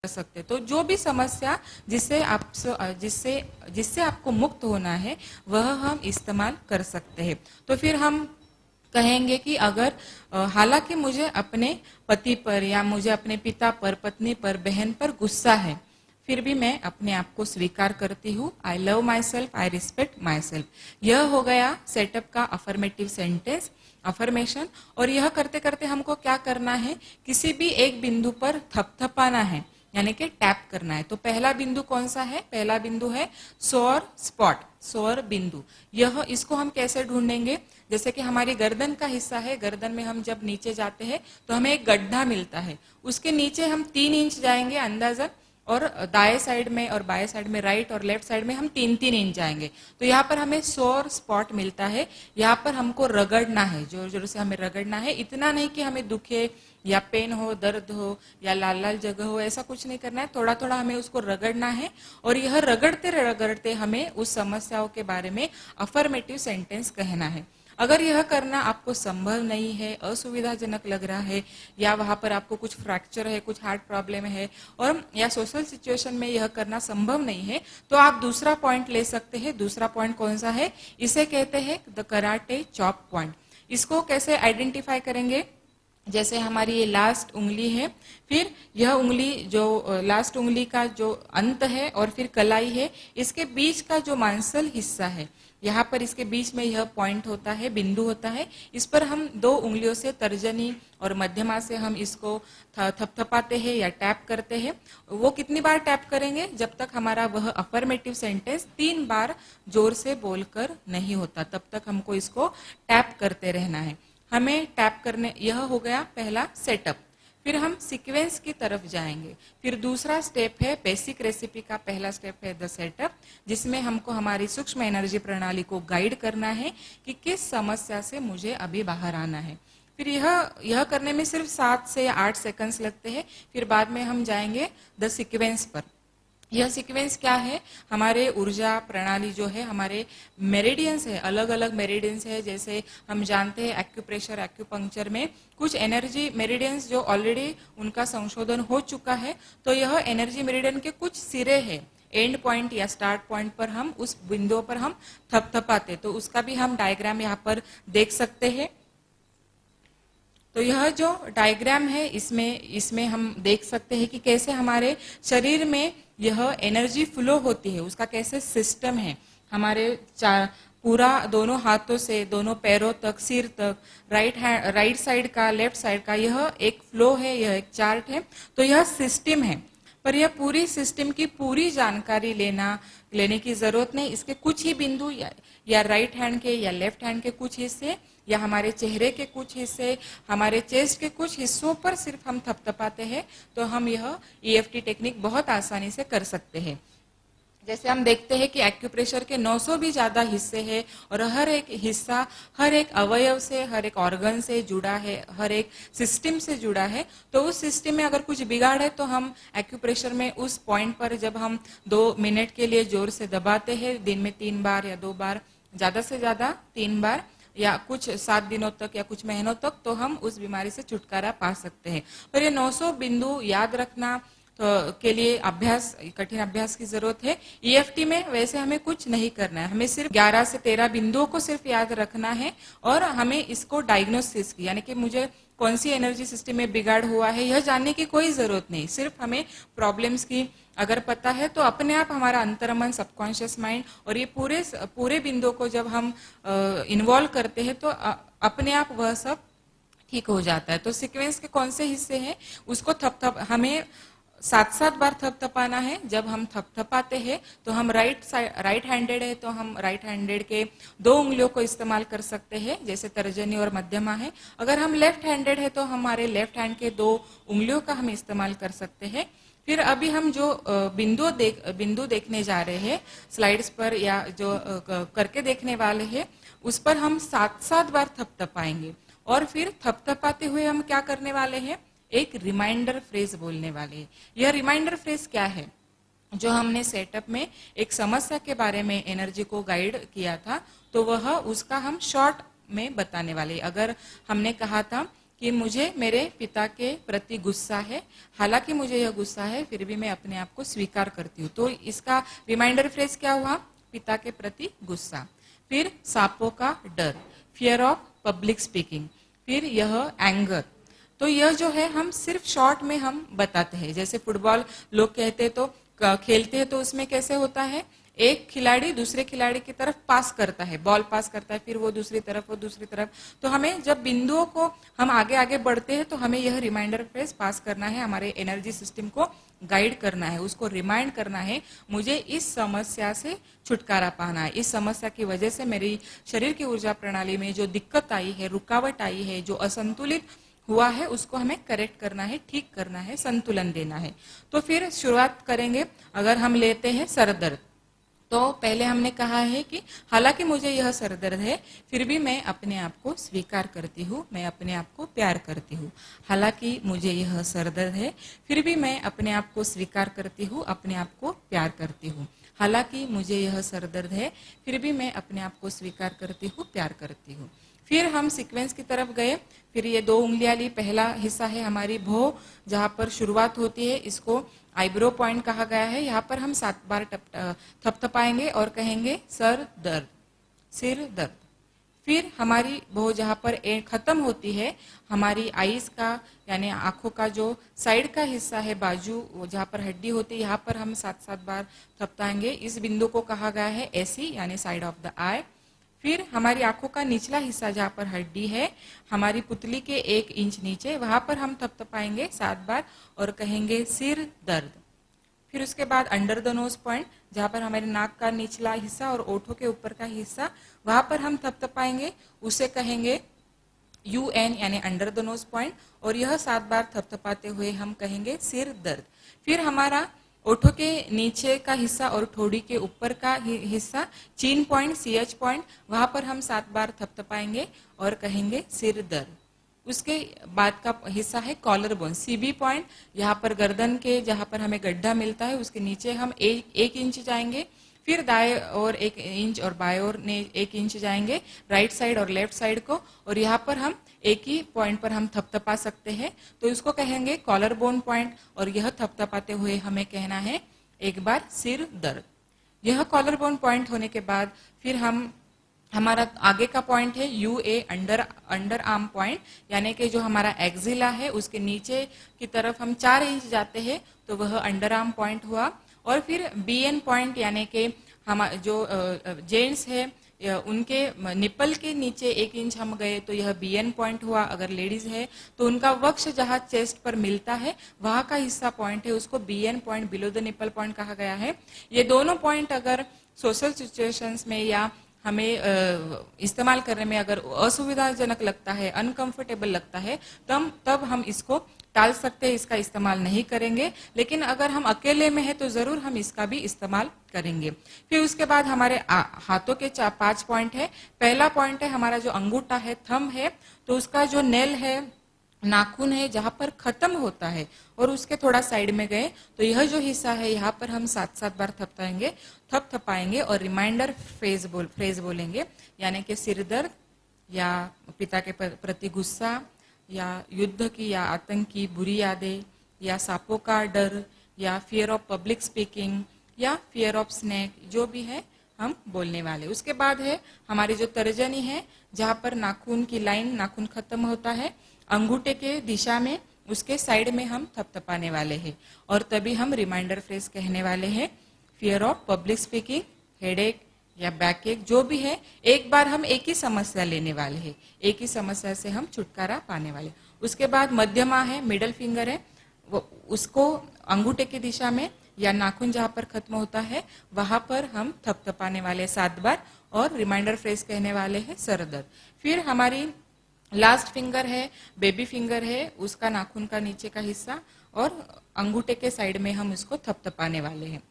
कर सकते। तो जो भी समस्या जिससे आपको मुक्त होना है वह हम इस्तेमाल कर सकते हैं। तो फिर हम कहेंगे कि अगर हालांकि मुझे अपने पति पर या मुझे अपने पिता पर, पत्नी पर, बहन पर गुस्सा है, फिर भी मैं अपने आप को स्वीकार करती हूँ। I love my self, I respect my self. यह हो गया सेटअप का अफर्मेटिव सेंटेंस, अफर्मेशन। और यह करते करते हमको क्या करना है, किसी भी एक बिंदु पर थपथपाना है, यानी कि टैप करना है। तो पहला बिंदु कौन सा है? पहला बिंदु है सोर स्पॉट, सोर बिंदु। इसको हम कैसे ढूंढेंगे? जैसे कि हमारी गर्दन का हिस्सा है, गर्दन में हम जब नीचे जाते हैं तो हमें एक गड्ढा मिलता है, उसके नीचे हम 3 इंच जाएंगे अंदाजन, और दाएं साइड में और बाएं साइड में, राइट और लेफ्ट साइड में हम 3-3 इंच जाएंगे। तो यहाँ पर हमें सोर स्पॉट मिलता है। यहाँ पर हमको रगड़ना है, जोर जोर से हमें रगड़ना है। इतना नहीं कि हमें दुखे या पेन हो, दर्द हो या लाल लाल जगह हो, ऐसा कुछ नहीं करना है। थोड़ा थोड़ा हमें उसको रगड़ना है, और यह रगड़ते रगड़ते हमें उस समस्याओं के बारे में अफर्मेटिव सेंटेंस कहना है। अगर यह करना आपको संभव नहीं है, असुविधाजनक लग रहा है, या वहां पर आपको कुछ फ्रैक्चर है, कुछ हार्ट प्रॉब्लम है, और या सोशल सिचुएशन में यह करना संभव नहीं है, तो आप दूसरा पॉइंट ले सकते हैं। दूसरा पॉइंट कौन सा है? इसे कहते हैं द कराटे चॉप पॉइंट। इसको कैसे आइडेंटिफाई करेंगे? जैसे हमारी ये लास्ट उंगली है, फिर यह उंगली जो लास्ट उंगली का जो अंत है और फिर कलाई है, इसके बीच का जो मांसल हिस्सा है, यहाँ पर इसके बीच में यह पॉइंट होता है, बिंदु होता है। इस पर हम 2 उंगलियों से, तर्जनी और मध्यमा से हम इसको थपथपाते हैं या टैप करते हैं। वो कितनी बार टैप करेंगे? जब तक हमारा वह अफर्मेटिव सेंटेंस 3 बार जोर से बोलकर नहीं होता, तब तक हमको इसको टैप करते रहना है। हमें टैप करने, यह हो गया पहला सेटअप। फिर हम सीक्वेंस की तरफ जाएंगे। फिर दूसरा स्टेप है, बेसिक रेसिपी का पहला स्टेप है द सेटअप, जिसमें हमको हमारी सूक्ष्म एनर्जी प्रणाली को गाइड करना है कि किस समस्या से मुझे अभी बाहर आना है। फिर यह करने में सिर्फ 7 से 8 सेकंड्स लगते हैं। फिर बाद में हम जाएंगे द सीक्वेंस पर। यह सीक्वेंस क्या है? हमारे ऊर्जा प्रणाली जो है, हमारे मेरिडियंस है, अलग अलग मेरिडियंस है। जैसे हम जानते हैं एक्यूप्रेशर, एक्यूपंक्चर में कुछ एनर्जी मेरिडियंस जो ऑलरेडी उनका संशोधन हो चुका है, तो यह एनर्जी मेरिडियन के कुछ सिरे है, एंड पॉइंट या स्टार्ट पॉइंट पर हम उस बिंदुओं पर हम थपथपाते, तो उसका भी हम डायग्राम यहाँ पर देख सकते हैं। तो यह जो डायग्राम है, इसमें हम देख सकते हैं कि कैसे हमारे शरीर में यह एनर्जी फ्लो होती है, उसका कैसे सिस्टम है। हमारे पूरा दोनों हाथों से दोनों पैरों तक, सिर तक, राइट साइड का, लेफ्ट साइड का, यह एक फ्लो है, यह एक चार्ट है। तो यह सिस्टम है, पर यह पूरी सिस्टम की पूरी जानकारी लेने की जरूरत नहीं। इसके कुछ ही बिंदु या राइट हैंड के या लेफ्ट हैंड के कुछ हिस्से, या हमारे चेहरे के कुछ हिस्से, हमारे चेस्ट के कुछ हिस्सों पर सिर्फ हम थपथपाते हैं, तो हम यह EFT टेक्निक बहुत आसानी से कर सकते हैं। जैसे हम देखते हैं कि एक्यूप्रेशर के 900 भी ज्यादा हिस्से हैं, और हर एक हिस्सा हर एक अवयव से, हर एक ऑर्गन से जुड़ा है, हर एक सिस्टम से जुड़ा है। तो उस सिस्टम में अगर कुछ बिगाड़ है, तो हम एक्यूप्रेशर में उस पॉइंट पर जब हम 2 मिनट के लिए जोर से दबाते हैं, दिन में 3 बार या 2 बार, ज्यादा से ज्यादा 3 बार, या कुछ 7 दिनों तक या कुछ महीनों तक, तो हम उस बीमारी से छुटकारा पा सकते हैं। पर ये 900 बिंदु याद रखना के लिए कठिन अभ्यास की जरूरत है। EFT में वैसे हमें कुछ नहीं करना है, हमें सिर्फ 11 से 13 बिंदुओं को सिर्फ याद रखना है, और हमें इसको डायग्नोसिस की, यानी कि मुझे कौन सी एनर्जी सिस्टम में बिगाड़ हुआ है, यह जानने की कोई जरूरत नहीं। सिर्फ हमें प्रॉब्लम्स की अगर पता है, तो अपने आप हमारा अंतर्मन, सबकॉन्शियस माइंड, और ये पूरे बिंदुओं को जब हम इन्वॉल्व करते हैं, तो अपने आप वह सब ठीक हो जाता है। तो सीक्वेंस के कौन से हिस्से हैं, उसको हमें 7-7 बार थपथपाना है। जब हम थपथपाते हैं, तो हम राइट हैंडेड है, तो हम राइट हैंडेड के 2 उंगलियों को इस्तेमाल कर सकते हैं, जैसे तर्जनी और मध्यमा है। अगर हम लेफ्ट हैंडेड है, तो हमारे लेफ्ट हैंड के 2 उंगलियों का हम इस्तेमाल कर सकते हैं। फिर अभी हम जो बिंदु देखने जा रहे हैं स्लाइड्स पर, या जो करके देखने वाले हैं, उस पर हम 7-7 बार थपथपाएंगे। और फिर थपथपाते हुए हम क्या करने वाले हैं? एक रिमाइंडर फ्रेज बोलने वाले हैं। यह रिमाइंडर फ्रेज क्या है? जो हमने सेटअप में एक समस्या के बारे में एनर्जी को गाइड किया था, तो उसका हम शॉर्ट में बताने वाले। अगर हमने कहा था कि मुझे मेरे पिता के प्रति गुस्सा है, हालांकि मुझे यह गुस्सा है फिर भी मैं अपने आप को स्वीकार करती हूँ। तो इसका रिमाइंडर फ्रेज क्या हुआ? पिता के प्रति गुस्सा। फिर सांपों का डर, फियर ऑफ पब्लिक स्पीकिंग। फिर यह एंगर। तो यह जो है हम सिर्फ शॉर्ट में हम बताते हैं। जैसे फुटबॉल लोग कहते हैं तो खेलते हैं तो उसमें कैसे होता है, एक खिलाड़ी दूसरे खिलाड़ी की तरफ पास करता है, बॉल पास करता है, फिर वो दूसरी तरफ, वो दूसरी तरफ। तो हमें जब बिंदुओं को हम आगे आगे बढ़ते हैं तो हमें यह रिमाइंडर फ्रेज पास करना है, हमारे एनर्जी सिस्टम को गाइड करना है, उसको रिमाइंड करना है, मुझे इस समस्या से छुटकारा पाना है, इस समस्या की वजह से मेरी शरीर की ऊर्जा प्रणाली में जो दिक्कत आई है, रुकावट आई है, जो असंतुलित हुआ है, उसको हमें करेक्ट करना है, ठीक करना है, संतुलन देना है। तो फिर शुरुआत करेंगे। अगर हम लेते हैं सर दर्द, तो पहले हमने कहा है कि हालांकि मुझे यह सर दर्द है फिर भी मैं अपने आप को स्वीकार करती हूँ, मैं अपने आप को प्यार करती हूँ। हालांकि मुझे यह सर दर्द है फिर भी मैं अपने आप को स्वीकार करती हूँ, अपने आप को प्यार करती हूँ। हालांकि मुझे यह सर दर्द है फिर भी मैं अपने आप को स्वीकार करती हूँ, प्यार करती हूँ। फिर हम सीक्वेंस की तरफ गए। फिर ये 2 उंगलियां ली, पहला हिस्सा है हमारी भौं, जहाँ पर शुरुआत होती है, इसको आईब्रो पॉइंट कहा गया है। यहाँ पर हम 7 बार थपथपाएंगे और कहेंगे सर दर्द, सिर दर्द। फिर हमारी भौं जहाँ पर खत्म होती है, हमारी आईज का यानी आंखों का जो साइड का हिस्सा है, बाजू जहाँ पर हड्डी होती है, यहाँ पर हम 7-7 बार थपथाएंगे। इस बिंदु को कहा गया है एसी यानी साइड ऑफ द आई। फिर हमारी आंखों का निचला हिस्सा जहाँ पर हड्डी है, हमारी पुतली के 1 इंच नीचे, वहां पर हम थपथपाएंगे 7 बार और कहेंगे सिर दर्द। फिर उसके बाद अंडर द नोज पॉइंट, जहाँ पर हमारे नाक का निचला हिस्सा और ओठों के ऊपर का हिस्सा, वहां पर हम थपथपाएंगे, उसे कहेंगे UN यानी अंडर द नोज पॉइंट, और यह 7 बार थपथपाते हुए हम कहेंगे सिर दर्द। फिर हमारा ओठों के नीचे का हिस्सा और ठोड़ी के ऊपर का हिस्सा, चीन पॉइंट, CH पॉइंट, वहां पर हम 7 बार थपथपाएंगे और कहेंगे सिर दर्द। उसके बाद का हिस्सा है कॉलर बोन, CB पॉइंट, यहाँ पर गर्दन के जहाँ पर हमें गड्ढा मिलता है उसके नीचे हम 1 इंच जाएंगे। फिर दाएं और 1 इंच और बाएं और 1 इंच जाएंगे, राइट साइड और लेफ्ट साइड को, और यहाँ पर हम एक ही पॉइंट पर हम थपथपा सकते हैं, तो इसको कहेंगे कॉलर बोन पॉइंट। और यह थपथपाते हुए हमें कहना है एक बार सिर दर्द। यह कॉलर बोन पॉइंट होने के बाद फिर हमारा आगे का पॉइंट है UA अंडर आर्म पॉइंट, यानी कि जो हमारा एक्जिला है उसके नीचे की तरफ हम 4 इंच जाते हैं, तो वह अंडर आर्म पॉइंट हुआ। और फिर BN पॉइंट यानी कि हम जो जेंट्स है उनके निपल के नीचे 1 इंच हम गए तो यह BN पॉइंट हुआ। अगर लेडीज है तो उनका वक्ष जहाँ चेस्ट पर मिलता है वहां का हिस्सा पॉइंट है, उसको BN point, below the nipple point कहा गया है। ये दोनों पॉइंट अगर सोशल सिचुएशंस में या हमें इस्तेमाल करने में अगर असुविधाजनक लगता है, अनकंफर्टेबल लगता है, तब हम इसको टाल सकते हैं, इसका इस्तेमाल नहीं करेंगे। लेकिन अगर हम अकेले में है तो जरूर हम इसका भी इस्तेमाल करेंगे। फिर उसके बाद हमारे हाथों के 5 पॉइंट है। पहला पॉइंट है हमारा जो अंगूठा है, थंब है, तो उसका जो नेल है, नाखून है, जहां पर खत्म होता है और उसके थोड़ा साइड में गए तो यह जो हिस्सा है यहाँ पर हम 7-7 बार थपथपाएंगे और रिमाइंडर फ्रेज बोलेंगे, यानी कि सिर दर्द या पिता के प्रति गुस्सा या युद्ध की या आतंक की बुरी यादें या सांपों का डर या फियर ऑफ पब्लिक स्पीकिंग या फियर ऑफ स्नेक, जो भी है हम बोलने वाले। उसके बाद है हमारी जो तर्जनी है, जहाँ पर नाखून की लाइन, नाखून खत्म होता है, अंगूठे के दिशा में उसके साइड में हम थपथपाने वाले हैं और तभी हम रिमाइंडर फ्रेज कहने वाले हैं। Fear of public speaking, headache या बैक एक, जो भी है, एक बार हम एक ही समस्या लेने वाले हैं, एक ही समस्या से हम छुटकारा पाने वाले। उसके बाद मध्यमा है, मिडल फिंगर है, वो उसको अंगूठे की दिशा में या नाखून जहाँ पर खत्म होता है वहां पर हम थपथपाने वाले 7 बार और रिमाइंडर फ्रेज कहने वाले हैं सर दर्द। फिर हमारी लास्ट फिंगर है, बेबी फिंगर है, उसका नाखून का नीचे का हिस्सा और अंगूठे के साइड में हम उसको थपथपाने वाले हैं।